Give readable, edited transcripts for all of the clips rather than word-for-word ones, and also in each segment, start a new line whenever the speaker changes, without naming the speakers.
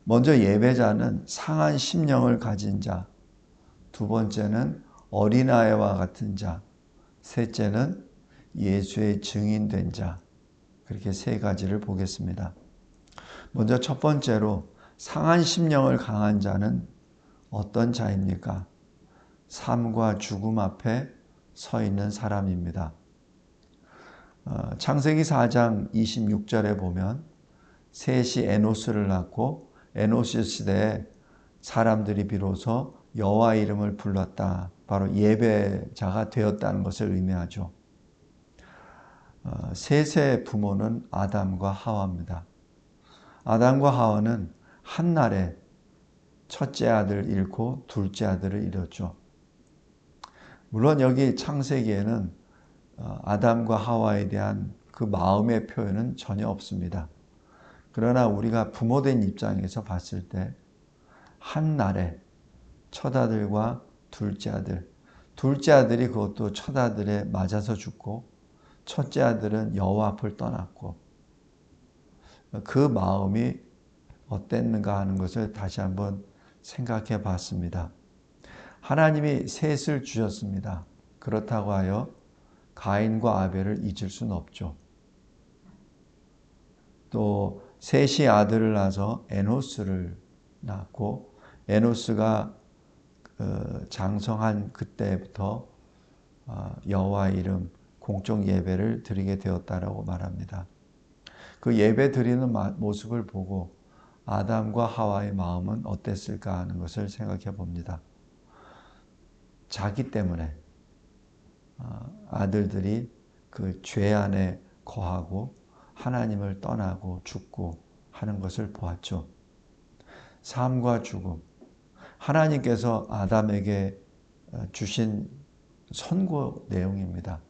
먼저 예배자는 상한 심령을 가진 자, 두 번째는 어린아이와 같은 자, 셋째는 예수의 증인된 자, 그렇게 세 가지를 보겠습니다. 먼저 첫 번째로 상한 심령을 강한 자는 어떤 자입니까? 삶과 죽음 앞에 서 있는 사람입니다. 창세기 4장 26절에 보면 셋이 에노스를 낳고 에노스 시대에 사람들이 비로소 여호와 이름을 불렀다. 바로 예배자가 되었다는 것을 의미하죠. 셋의 부모는 아담과 하와입니다. 아담과 하와는 한날에 첫째 아들을 잃고 둘째 아들을 잃었죠. 물론 여기 창세기에는 아담과 하와에 대한 그 마음의 표현은 전혀 없습니다. 그러나 우리가 부모된 입장에서 봤을 때 한날에 첫 아들과 둘째 아들이 그것도 첫 아들에 맞아서 죽고 첫째 아들은 여호와 앞을 떠났고 그 마음이 어땠는가 하는 것을 다시 한번 생각해 봤습니다. 하나님이 셋을 주셨습니다. 그렇다고 하여 가인과 아벨을 잊을 수는 없죠. 또 셋이 아들을 낳아서 에노스를 낳고 에노스가 장성한 그때부터 여호와 이름 공적 예배를 드리게 되었다라고 말합니다. 그 예배 드리는 모습을 보고 아담과 하와의 마음은 어땠을까 하는 것을 생각해 봅니다. 자기 때문에 아들들이 그 죄 안에 거하고 하나님을 떠나고 죽고 하는 것을 보았죠. 삶과 죽음. 하나님께서 아담에게 주신 선고 내용입니다.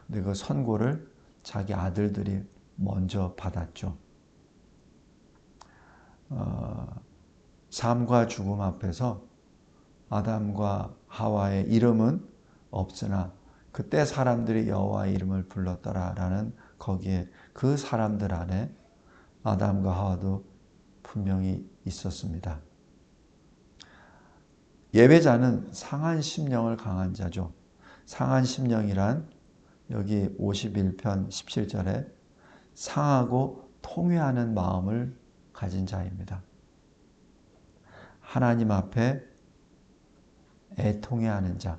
근데 그 선고를 자기 아들들이 먼저 받았죠. 삶과 죽음 앞에서 아담과 하와의 이름은 없으나 그때 사람들이 여호와의 이름을 불렀더라라는 거기에 그 사람들 안에 아담과 하와도 분명히 있었습니다. 예배자는 상한 심령을 강한 자죠. 상한 심령이란 여기 51편 17절에 상하고 통회하는 마음을 가진 자입니다. 하나님 앞에 애통해하는 자,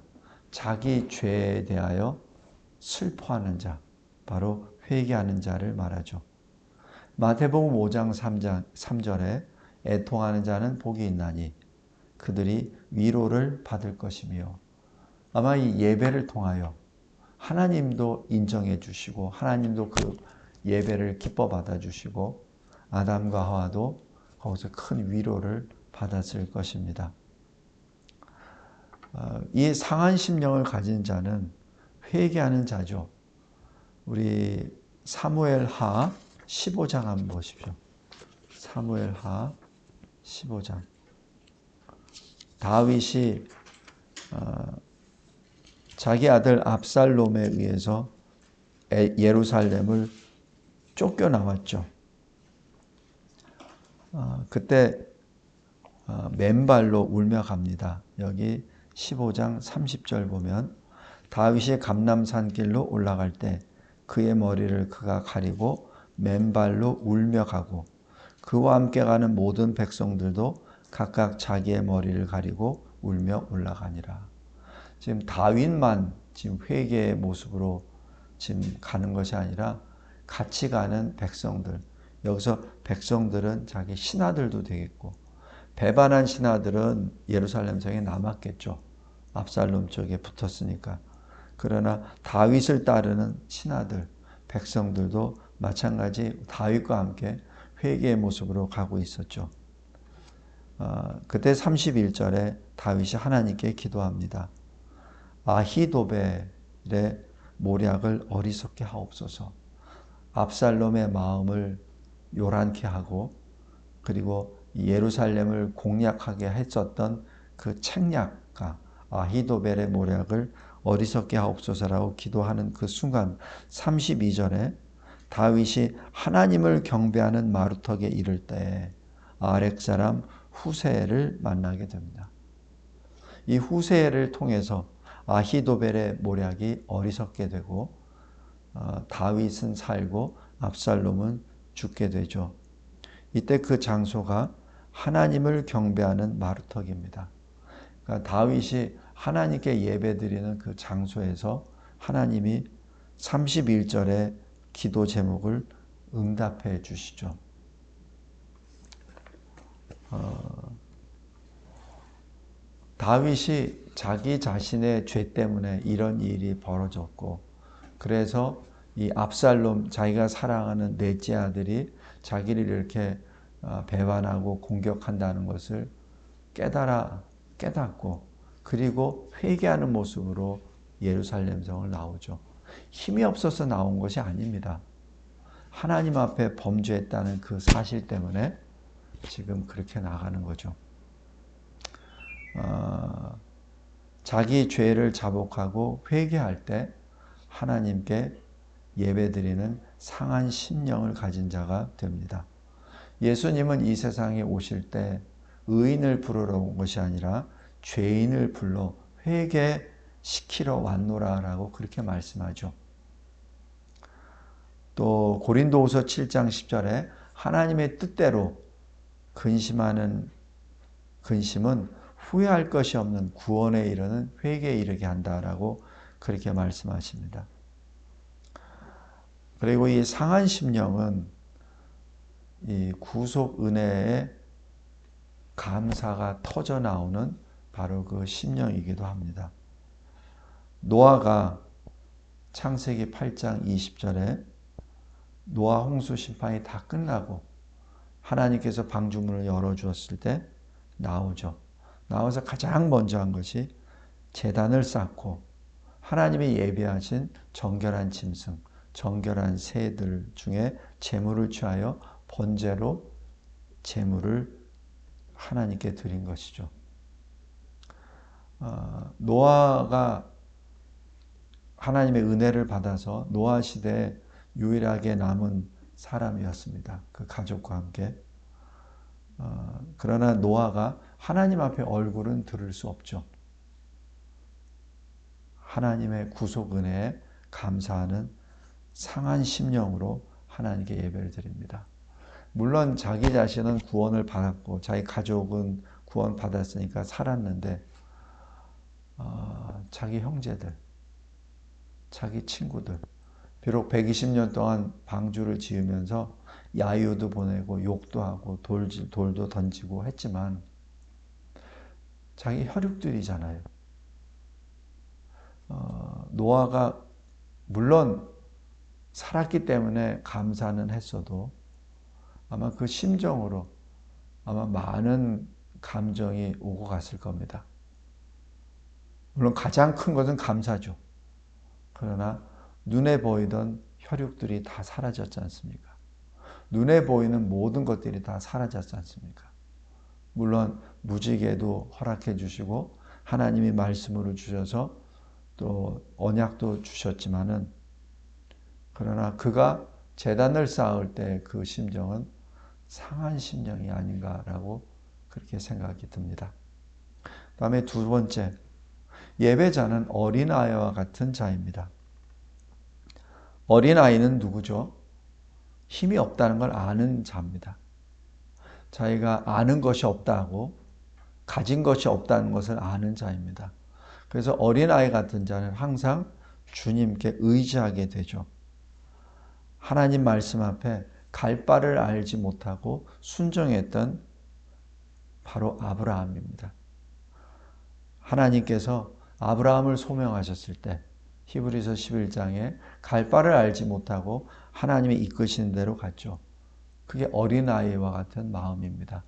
자기 죄에 대하여 슬퍼하는 자, 바로 회개하는 자를 말하죠. 마태복음 5장 3절에 애통하는 자는 복이 있나니 그들이 위로를 받을 것이며, 아마 이 예배를 통하여 하나님도 인정해 주시고 하나님도 그 예배를 기뻐 받아 주시고 아담과 하와도 거기서 큰 위로를 받았을 것입니다. 이 상한 심령을 가진 자는 회개하는 자죠. 우리 사무엘하 15장 한번 보십시오. 사무엘하 15장. 다윗이 자기 아들 압살롬에 의해서 예루살렘을 쫓겨나왔죠. 그때 맨발로 울며 갑니다. 여기 15장 30절 보면 다윗이 감람산 길로 올라갈 때 그의 머리를 그가 가리고 맨발로 울며 가고 그와 함께 가는 모든 백성들도 각각 자기의 머리를 가리고 울며 올라가니라. 지금 다윗만 지금 회개의 모습으로 지금 가는 것이 아니라 같이 가는 백성들, 여기서 백성들은 자기 신하들도 되겠고 배반한 신하들은 예루살렘 성에 남았겠죠. 압살롬 쪽에 붙었으니까. 그러나 다윗을 따르는 신하들, 백성들도 마찬가지 다윗과 함께 회개의 모습으로 가고 있었죠. 그때 31절에 다윗이 하나님께 기도합니다. 아히도벨의 모략을 어리석게 하옵소서. 압살롬의 마음을 요란케 하고 그리고 예루살렘을 공략하게 했었던 그 책략가 아히도벨의 모략을 어리석게 하옵소서라고 기도하는 그 순간 32절에 다윗이 하나님을 경배하는 마루턱에 이를 때 아렉 사람 후세를 만나게 됩니다. 이 후세를 통해서 아히도벨의 모략이 어리석게 되고 다윗은 살고 압살롬은 죽게 되죠. 이때 그 장소가 하나님을 경배하는 마루터기입니다. 그러니까 다윗이 하나님께 예배드리는 그 장소에서 하나님이 31절의 기도 제목을 응답해 주시죠. 다윗이 자기 자신의 죄 때문에 이런 일이 벌어졌고, 그래서 이 압살롬, 자기가 사랑하는 넷째 아들이 자기를 이렇게 배반하고 공격한다는 것을 깨닫고, 그리고 회개하는 모습으로 예루살렘 성을 나오죠. 힘이 없어서 나온 것이 아닙니다. 하나님 앞에 범죄했다는 그 사실 때문에 지금 그렇게 나가는 거죠. 자기 죄를 자복하고 회개할 때 하나님께 예배드리는 상한 심령을 가진 자가 됩니다. 예수님은 이 세상에 오실 때 의인을 부르러 온 것이 아니라 죄인을 불러 회개시키러 왔노라라고 그렇게 말씀하죠. 또 고린도후서 7장 10절에 하나님의 뜻대로 근심은 후회할 것이 없는 구원에 이르는 회개에 이르게 한다라고 그렇게 말씀하십니다. 그리고 이 상한 심령은 이 구속 은혜의 감사가 터져 나오는 바로 그 심령이기도 합니다. 노아가 창세기 8장 20절에 노아 홍수 심판이 다 끝나고 하나님께서 방주문을 열어주었을 때 나오죠. 나와서 가장 먼저 한 것이 제단을 쌓고 하나님이 예비하신 정결한 짐승, 정결한 새들 중에 제물을 취하여 번제로 제물을 하나님께 드린 것이죠. 노아가 하나님의 은혜를 받아서 노아 시대에 유일하게 남은 사람이었습니다. 그 가족과 함께. 그러나 노아가 하나님 앞에 얼굴은 들을 수 없죠. 하나님의 구속 은혜에 감사하는 상한 심령으로 하나님께 예배를 드립니다. 물론 자기 자신은 구원을 받았고 자기 가족은 구원 받았으니까 살았는데 자기 형제들, 자기 친구들, 비록 120년 동안 방주를 지으면서 야유도 보내고 욕도 하고 돌도 던지고 했지만 자기 혈육들이잖아요. 노아가 물론 살았기 때문에 감사는 했어도 아마 그 심정으로 아마 많은 감정이 오고 갔을 겁니다. 물론 가장 큰 것은 감사죠. 그러나 눈에 보이던 혈육들이 다 사라졌지 않습니까? 눈에 보이는 모든 것들이 다 사라졌지 않습니까? 물론 무지개도 허락해 주시고 하나님이 말씀으로 주셔서 또 언약도 주셨지만은 그러나 그가 제단을 쌓을 때 그 심정은 상한 심령이 아닌가라고 그렇게 생각이 듭니다. 다음에 두 번째, 예배자는 어린아이와 같은 자입니다. 어린아이는 누구죠? 힘이 없다는 걸 아는 자입니다. 자기가 아는 것이 없다고, 가진 것이 없다는 것을 아는 자입니다. 그래서 어린아이 같은 자는 항상 주님께 의지하게 되죠. 하나님 말씀 앞에 갈 바를 알지 못하고 순종했던 바로 아브라함입니다. 하나님께서 아브라함을 소명하셨을 때 히브리서 11장에 갈 바를 알지 못하고 하나님이 이끄시는 대로 갔죠. 그게 어린아이와 같은 마음입니다.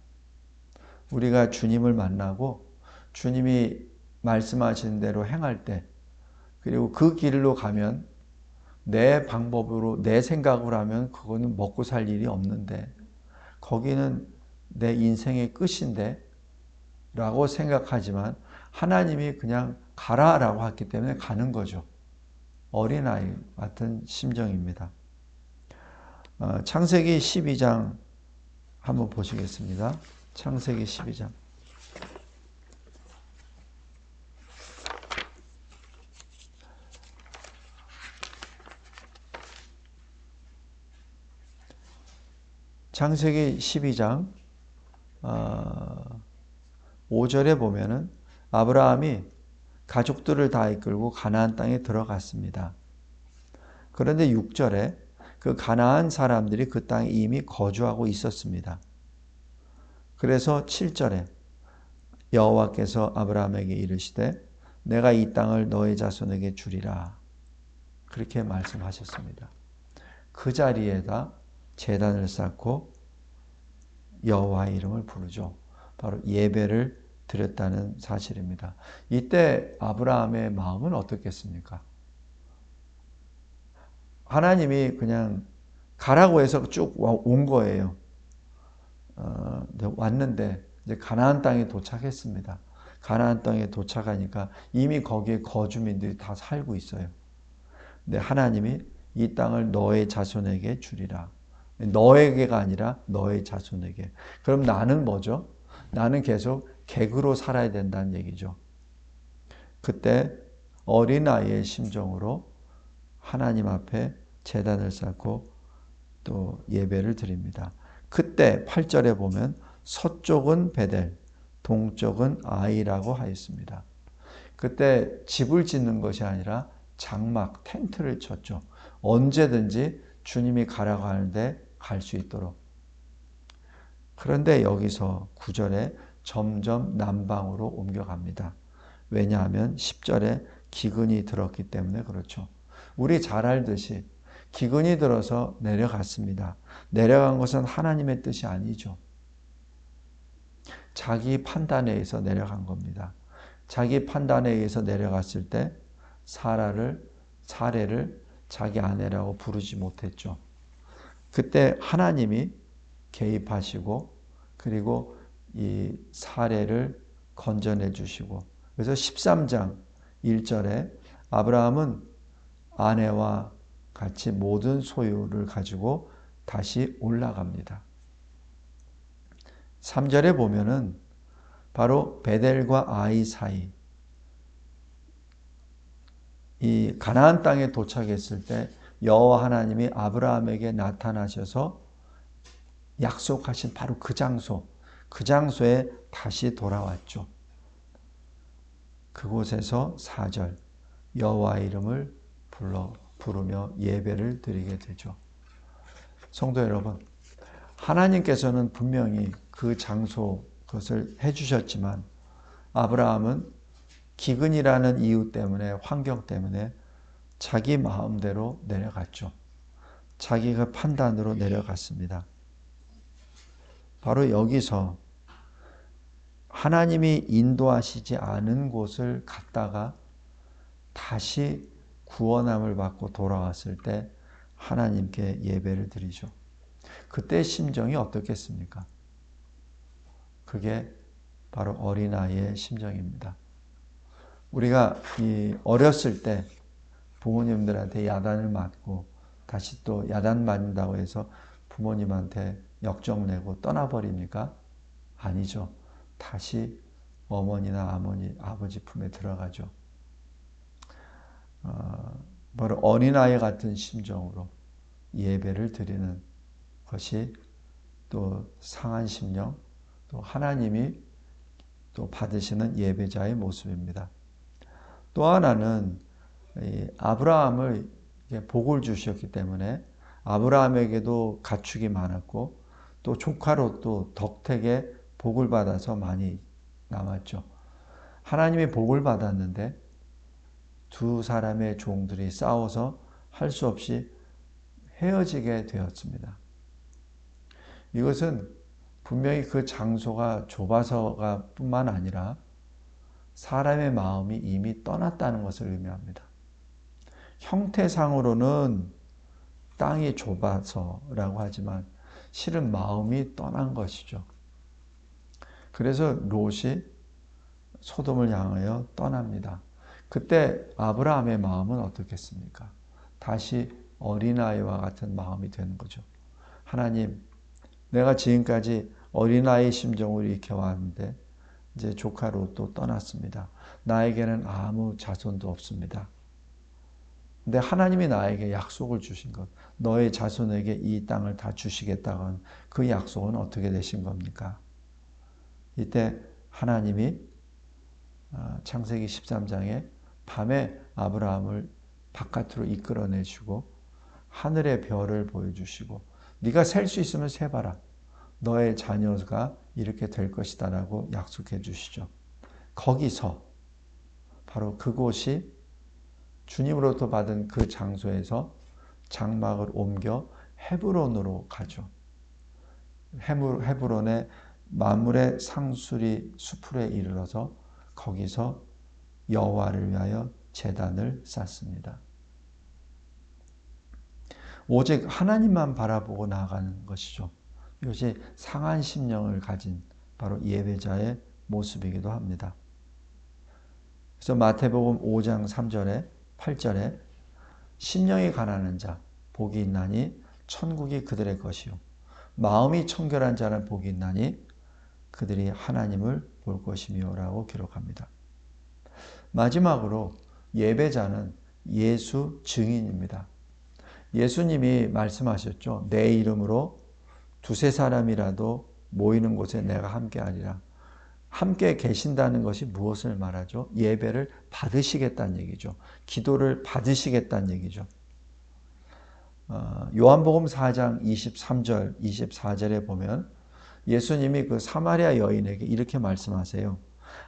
우리가 주님을 만나고 주님이 말씀하시는 대로 행할 때 그리고 그 길로 가면 내 방법으로 내 생각으로 하면 그거는 먹고 살 일이 없는데 거기는 내 인생의 끝인데 라고 생각하지만 하나님이 그냥 가라라고 했기 때문에 가는 거죠. 어린아이 같은 심정입니다. 창세기 12장 한번 보시겠습니다. 창세기 12장. 창세기 12장 5절에 보면은 아브라함이 가족들을 다 이끌고 가나안 땅에 들어갔습니다. 그런데 6절에 그 가나안 사람들이 그 땅에 이미 거주하고 있었습니다. 그래서 7절에 여호와께서 아브라함에게 이르시되 내가 이 땅을 너의 자손에게 주리라. 그렇게 말씀하셨습니다. 그 자리에다 제단을 쌓고 여호와의 이름을 부르죠. 바로 예배를 드렸다는 사실입니다. 이때 아브라함의 마음은 어떻겠습니까? 하나님이 그냥 가라고 해서 쭉 온 거예요. 왔는데 이제 가나안 땅에 도착했습니다. 가나안 땅에 도착하니까 이미 거기에 거주민들이 다 살고 있어요. 근데 하나님이 이 땅을 너의 자손에게 주리라. 너에게가 아니라 너의 자손에게. 그럼 나는 뭐죠? 나는 계속 객으로 살아야 된다는 얘기죠. 그때 어린아이의 심정으로 하나님 앞에 제단을 쌓고 또 예배를 드립니다. 그때 8절에 보면 서쪽은 베델, 동쪽은 아이라고 하였습니다. 그때 집을 짓는 것이 아니라 장막, 텐트를 쳤죠. 언제든지 주님이 가라고 하는데 갈 수 있도록. 그런데 여기서 9절에 점점 남방으로 옮겨갑니다. 왜냐하면 10절에 기근이 들었기 때문에 그렇죠. 우리 잘 알듯이 기근이 들어서 내려갔습니다. 내려간 것은 하나님의 뜻이 아니죠. 자기 판단에 의해서 내려간 겁니다. 자기 판단에 의해서 내려갔을 때 사례를 자기 아내라고 부르지 못했죠. 그때 하나님이 개입하시고 그리고 이 사례를 건져내 주시고 그래서 13장 1절에 아브라함은 아내와 같이 모든 소유를 가지고 다시 올라갑니다. 3절에 보면은 바로 베델과 아이 사이 이 가나안 땅에 도착했을 때 여호와 하나님이 아브라함에게 나타나셔서 약속하신 바로 그 장소에 다시 돌아왔죠. 그곳에서 4절 여호와 이름을 부르며 예배를 드리게 되죠. 성도 여러분, 하나님께서는 분명히 그 장소 그것을 해주셨지만 아브라함은 기근이라는 이유 때문에 환경 때문에 자기 마음대로 내려갔죠. 자기가 판단으로 내려갔습니다. 바로 여기서 하나님이 인도하시지 않은 곳을 갔다가 다시 구원함을 받고 돌아왔을 때 하나님께 예배를 드리죠. 그때 심정이 어떻겠습니까? 그게 바로 어린아이의 심정입니다. 우리가 어렸을 때 부모님들한테 야단을 맞고 다시 또 야단 맞는다고 해서 부모님한테 역정내고 떠나버립니까? 아니죠. 다시 어머니나 아버지 품에 들어가죠. 바로 어린아이 같은 심정으로 예배를 드리는 것이 또 상한 심령, 또 하나님이 또 받으시는 예배자의 모습입니다. 또 하나는 아브라함을 복을 주셨기 때문에 아브라함에게도 가축이 많았고 또 조카로 또 덕택에 복을 받아서 많이 남았죠. 하나님이 복을 받았는데 두 사람의 종들이 싸워서 할 수 없이 헤어지게 되었습니다. 이것은 분명히 그 장소가 좁아서가 뿐만 아니라 사람의 마음이 이미 떠났다는 것을 의미합니다. 형태상으로는 땅이 좁아서라고 하지만 실은 마음이 떠난 것이죠. 그래서 롯이 소돔을 향하여 떠납니다. 그때 아브라함의 마음은 어떻겠습니까? 다시 어린아이와 같은 마음이 되는 거죠. 하나님, 내가 지금까지 어린아이 심정으로 이렇게 왔는데 이제 조카로 또 떠났습니다. 나에게는 아무 자손도 없습니다. 근데 하나님이 나에게 약속을 주신 것, 너의 자손에게 이 땅을 다 주시겠다고 한 그 약속은 어떻게 되신 겁니까? 이때 하나님이 창세기 13장에 밤에 아브라함을 바깥으로 이끌어내시고 하늘의 별을 보여주시고 네가 셀 수 있으면 세봐라. 너의 자녀가 이렇게 될 것이다 라고 약속해 주시죠. 거기서 바로 그곳이 주님으로부터 받은 그 장소에서 장막을 옮겨 헤브론으로 가죠. 헤브론의 만물의 상수리 수풀에 이르러서 거기서 여호와를 위하여 제단을 쌓습니다. 오직 하나님만 바라보고 나아가는 것이죠. 이것이 상한 심령을 가진 바로 예배자의 모습이기도 합니다. 그래서 마태복음 5장 3절에 8절에 심령이 가난한 자 복이 있나니 천국이 그들의 것이요 마음이 청결한 자는 복이 있나니 그들이 하나님을 볼 것이며라고 기록합니다. 마지막으로 예배자는 예수 증인입니다. 예수님이 말씀하셨죠. 내 이름으로 두세 사람이라도 모이는 곳에 내가 함께하리라. 함께 계신다는 것이 무엇을 말하죠? 예배를 받으시겠다는 얘기죠. 기도를 받으시겠다는 얘기죠. 요한복음 4장 23절, 24절에 보면 예수님이 그 사마리아 여인에게 이렇게 말씀하세요.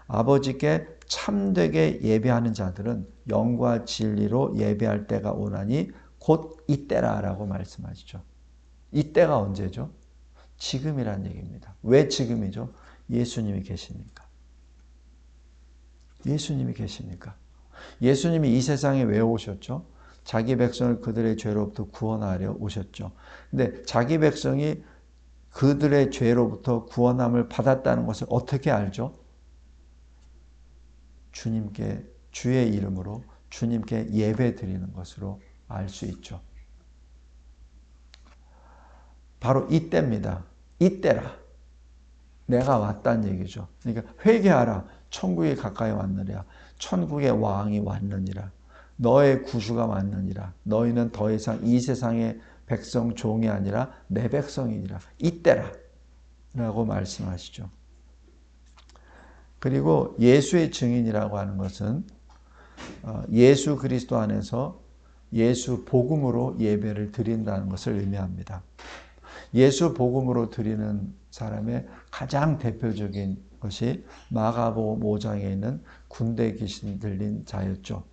아버지께 참되게 예배하는 자들은 영과 진리로 예배할 때가 오나니 곧 이때라 라고 말씀하시죠. 이때가 언제죠? 지금이란 얘기입니다. 왜 지금이죠? 예수님이 계시니까. 예수님이 계시니까. 예수님이 이 세상에 왜 오셨죠? 자기 백성을 그들의 죄로부터 구원하려 오셨죠. 근데 자기 백성이 그들의 죄로부터 구원함을 받았다는 것을 어떻게 알죠? 주님께 주의 이름으로 주님께 예배 드리는 것으로 알 수 있죠. 바로 이때입니다. 이때라. 내가 왔다는 얘기죠. 그러니까 회개하라. 천국이 가까이 왔느니라. 천국의 왕이 왔느니라. 너의 구주가 왔느니라. 너희는 더 이상 이 세상의 백성 종이 아니라 내 백성이니라. 이때라. 라고 말씀하시죠. 그리고 예수의 증인이라고 하는 것은 예수 그리스도 안에서 예수 복음으로 예배를 드린다는 것을 의미합니다. 예수 복음으로 드리는 사람의 가장 대표적인 것이 마가복음 5장에 있는 군대 귀신 들린 자였죠.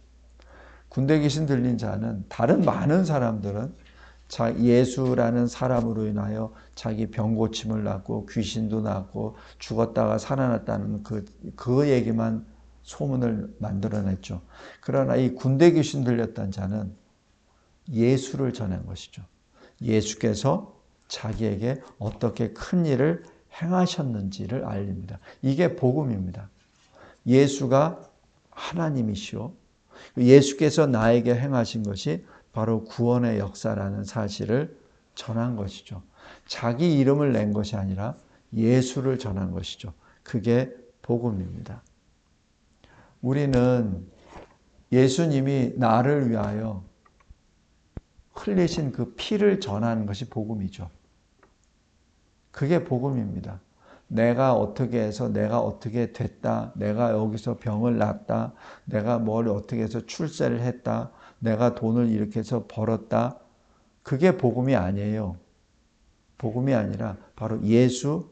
군대 귀신 들린 자는 다른 많은 사람들은 예수라는 사람으로 인하여 자기 병 고침을 낳고 귀신도 낳고 죽었다가 살아났다는 그 얘기만 소문을 만들어냈죠. 그러나 이 군대 귀신 들렸던 자는 예수를 전한 것이죠. 예수께서 자기에게 어떻게 큰 일을 행하셨는지를 알립니다. 이게 복음입니다. 예수가 하나님이시오. 예수께서 나에게 행하신 것이 바로 구원의 역사라는 사실을 전한 것이죠. 자기 이름을 낸 것이 아니라 예수를 전한 것이죠. 그게 복음입니다. 우리는 예수님이 나를 위하여 흘리신 그 피를 전하는 것이 복음이죠. 그게 복음입니다. 내가 어떻게 해서 내가 어떻게 됐다. 내가 여기서 병을 낫다. 내가 뭘 어떻게 해서 출세를 했다. 내가 돈을 이렇게 해서 벌었다. 그게 복음이 아니에요. 복음이 아니라 바로 예수,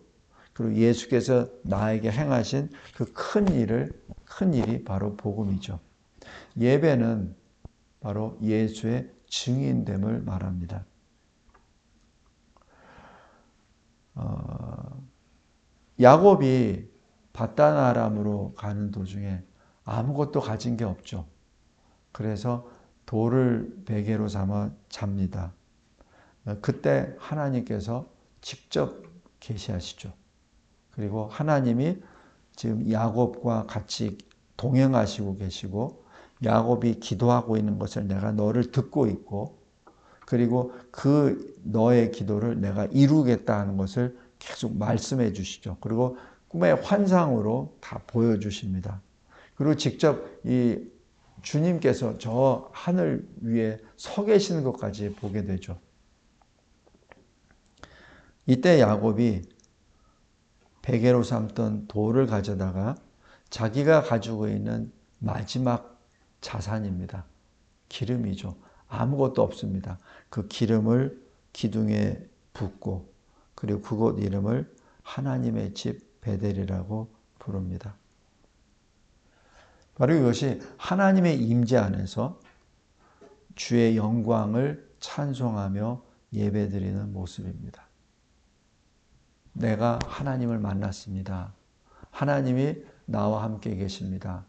그리고 예수께서 나에게 행하신 그 큰 일이 바로 복음이죠. 예배는 바로 예수의 증인됨을 말합니다. 야곱이 바단 아람으로 가는 도중에 아무것도 가진 게 없죠. 그래서 돌을 베개로 삼아 잡니다. 그때 하나님께서 직접 계시하시죠. 그리고 하나님이 지금 야곱과 같이 동행하시고 계시고 야곱이 기도하고 있는 것을 내가 너를 듣고 있고 그리고 그 너의 기도를 내가 이루겠다 하는 것을 계속 말씀해 주시죠. 그리고 꿈의 환상으로 다 보여주십니다. 그리고 직접 이 주님께서 저 하늘 위에 서 계시는 것까지 보게 되죠. 이때 야곱이 베개로 삼던 돌을 가져다가 자기가 가지고 있는 마지막 자산입니다. 기름이죠. 아무것도 없습니다. 그 기름을 기둥에 붓고 그리고 그곳 이름을 하나님의 집 베델이라고 부릅니다. 바로 이것이 하나님의 임재 안에서 주의 영광을 찬송하며 예배드리는 모습입니다. 내가 하나님을 만났습니다. 하나님이 나와 함께 계십니다.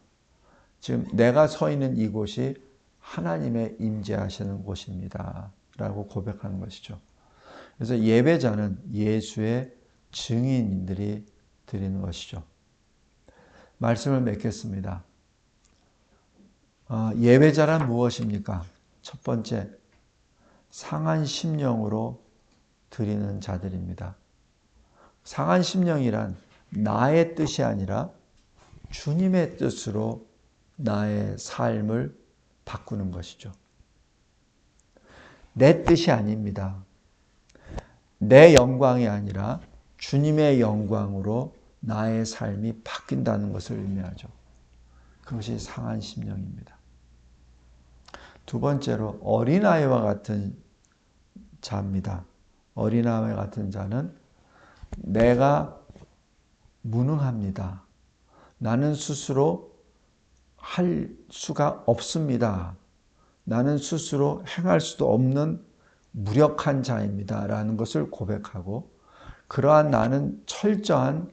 지금 내가 서 있는 이곳이 하나님의 임재하시는 곳입니다. 라고 고백하는 것이죠. 그래서 예배자는 예수의 증인들이 드리는 것이죠. 말씀을 맺겠습니다. 예배자란 무엇입니까? 첫 번째, 상한 심령으로 드리는 자들입니다. 상한 심령이란 나의 뜻이 아니라 주님의 뜻으로 나의 삶을 바꾸는 것이죠. 내 뜻이 아닙니다. 내 영광이 아니라 주님의 영광으로 나의 삶이 바뀐다는 것을 의미하죠. 그것이 상한 심령입니다. 두 번째로 어린아이와 같은 자입니다. 어린아이와 같은 자는 내가 무능합니다. 나는 스스로 할 수가 없습니다. 나는 스스로 행할 수도 없는 무력한 자입니다. 라는 것을 고백하고 그러한 나는 철저한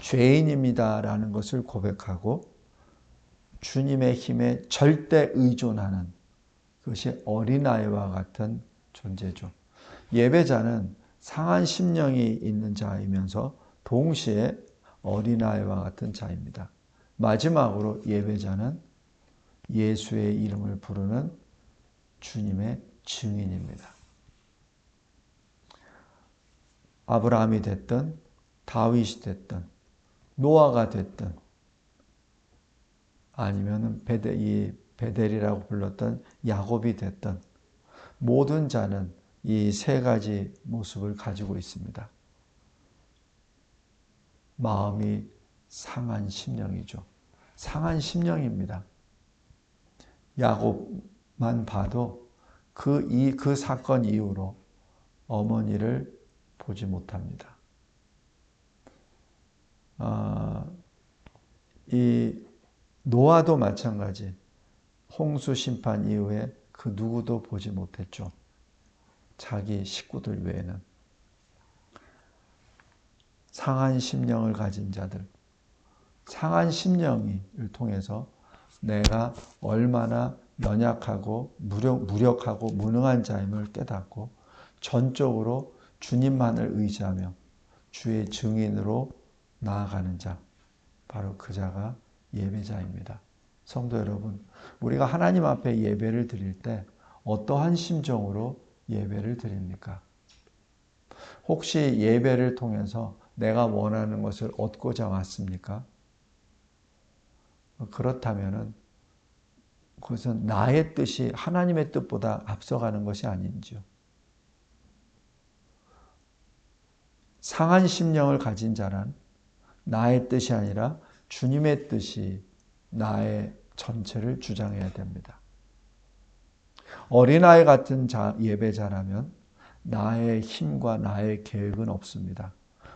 죄인입니다. 라는 것을 고백하고 주님의 힘에 절대 의존하는 그것이 어린아이와 같은 존재죠. 예배자는 상한 심령이 있는 자이면서 동시에 어린아이와 같은 자입니다. 마지막으로 예배자는 예수의 이름을 부르는 주님의 증인입니다. 아브라함이 됐든 다윗이 됐든 노아가 됐든 아니면 베델이라고 불렀던 야곱이 됐든 모든 자는 이 세 가지 모습을 가지고 있습니다. 마음이 상한 심령이죠. 상한 심령입니다. 야곱만 봐도 그 사건 이후로 어머니를 보지 못합니다. 이 노아도 마찬가지. 홍수 심판 이후에 그 누구도 보지 못했죠. 자기 식구들 외에는. 상한 심령을 가진 자들. 상한 심령을 통해서 내가 얼마나 연약하고 무력하고 무능한 자임을 깨닫고 전적으로 주님만을 의지하며 주의 증인으로 나아가는 자. 바로 그 자가 예배자입니다. 성도 여러분, 우리가 하나님 앞에 예배를 드릴 때 어떠한 심정으로 예배를 드립니까? 혹시 예배를 통해서 내가 원하는 것을 얻고자 왔습니까? 그렇다면 그것은 나의 뜻이 하나님의 뜻보다 앞서가는 것이 아닌지요. 상한 심령을 가진 자란 나의 뜻이 아니라 주님의 뜻이 나의 전체를 주장해야 됩니다. 어린아이 같은 예배자라면 나의 힘과 나의 계획은 없습니다.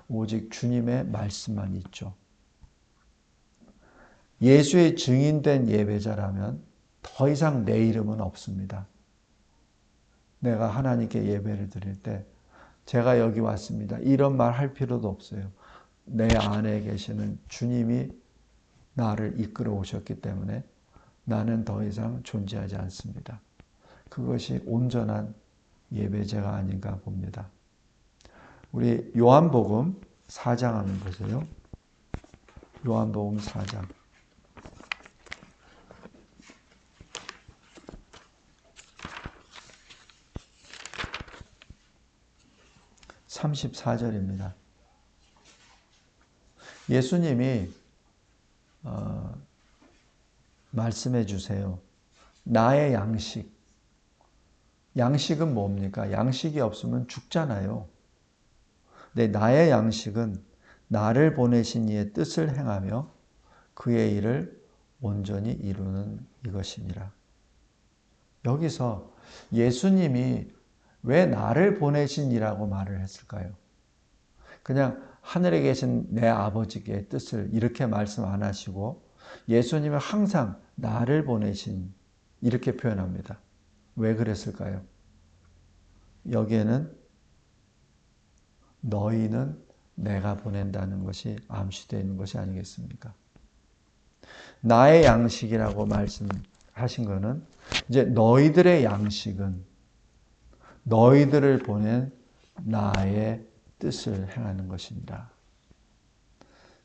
오직 주님의 말씀만 있죠. 예수의 증인된 예배자라면 더 이상 내 이름은 없습니다. 내가 하나님께 예배를 드릴 때 제가 여기 왔습니다. 이런 말 할 필요도 없어요. 내 안에 계시는 주님이 나를 이끌어 오셨기 때문에 나는 더 이상 존재하지 않습니다. 그것이 온전한 예배자가 아닌가 봅니다. 우리 요한복음 4장 한번 보세요. 요한복음 4장. 34절입니다. 예수님이 말씀해 주세요. 나의 양식. 양식은 뭡니까? 양식이 없으면 죽잖아요. 근데 나의 양식은 나를 보내신 이의 뜻을 행하며 그의 일을 온전히 이루는 이것이니라. 여기서 예수님이 왜 나를 보내신 이라고 말을 했을까요? 그냥 하늘에 계신 내 아버지의 뜻을 이렇게 말씀 안 하시고 예수님은 항상 나를 보내신 이렇게 표현합니다. 왜 그랬을까요? 여기에는 너희는 내가 보낸다는 것이 암시되어 있는 것이 아니겠습니까? 나의 양식이라고 말씀하신 것은 이제 너희들의 양식은 너희들을 보낸 나의 뜻을 행하는 것입니다.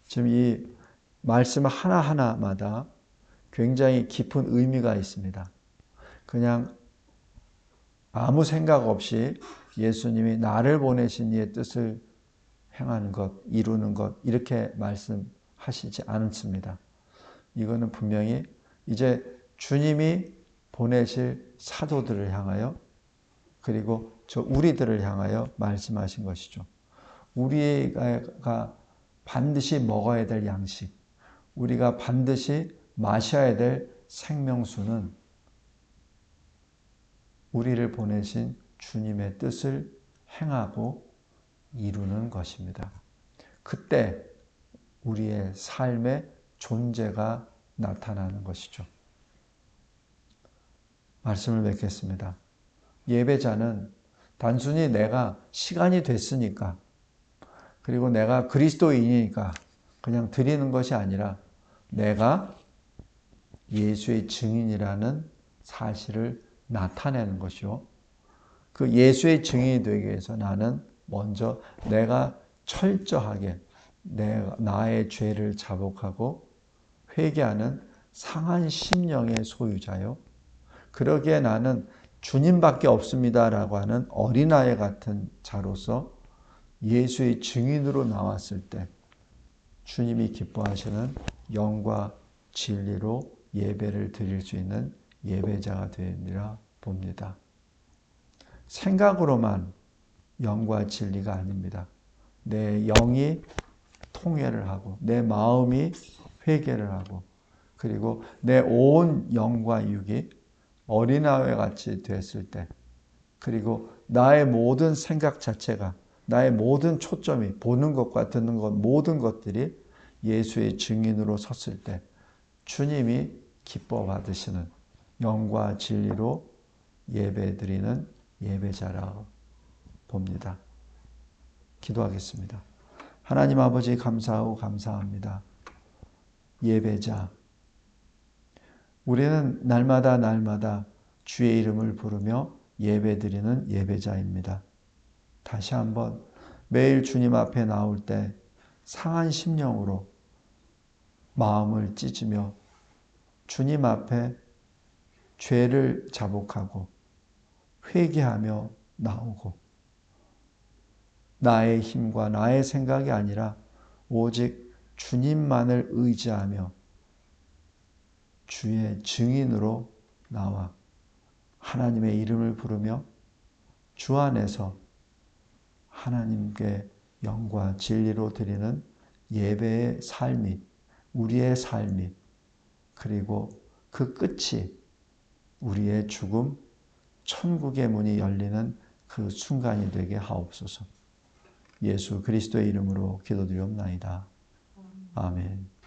지금 이 말씀 하나하나마다 굉장히 깊은 의미가 있습니다. 그냥 아무 생각 없이 예수님이 나를 보내신 이의 뜻을 행하는 것, 이루는 것 이렇게 말씀하시지 않습니다. 이거는 분명히 이제 주님이 보내실 사도들을 향하여 그리고 우리들을 향하여 말씀하신 것이죠. 우리가 반드시 먹어야 될 양식, 우리가 반드시 마셔야 될 생명수는 우리를 보내신 주님의 뜻을 행하고 이루는 것입니다. 그때 우리의 삶의 존재가 나타나는 것이죠. 말씀을 맺겠습니다. 예배자는 단순히 내가 시간이 됐으니까 그리고 내가 그리스도인이니까 그냥 드리는 것이 아니라 내가 예수의 증인이라는 사실을 나타내는 것이요. 그 예수의 증인이 되기 위해서 나는 먼저 내가 철저하게 나의 죄를 자복하고 회개하는 상한 심령의 소유자요. 그러기에 나는 주님밖에 없습니다라고 하는 어린아이 같은 자로서 예수의 증인으로 나왔을 때 주님이 기뻐하시는 영과 진리로 예배를 드릴 수 있는 예배자가 되리라 봅니다. 생각으로만 영과 진리가 아닙니다. 내 영이 통회를 하고 내 마음이 회개를 하고 그리고 내 온 영과 육이 어린아이 같이 됐을 때 그리고 나의 모든 생각 자체가 나의 모든 초점이 보는 것과 듣는 것 모든 것들이 예수의 증인으로 섰을 때 주님이 기뻐 받으시는 영과 진리로 예배드리는 예배자라고 봅니다. 기도하겠습니다. 하나님 아버지 감사하고 감사합니다. 예배자. 우리는 날마다 주의 이름을 부르며 예배드리는 예배자입니다. 다시 한번 매일 주님 앞에 나올 때 상한 심령으로 마음을 찢으며 주님 앞에 죄를 자복하고 회개하며 나오고 나의 힘과 나의 생각이 아니라 오직 주님만을 의지하며 주의 증인으로 나와 하나님의 이름을 부르며 주 안에서 하나님께 영과 진리로 드리는 예배의 삶이 우리의 삶이 그리고 그 끝이 우리의 죽음 천국의 문이 열리는 그 순간이 되게 하옵소서. 예수 그리스도의 이름으로 기도드리옵나이다. 아멘.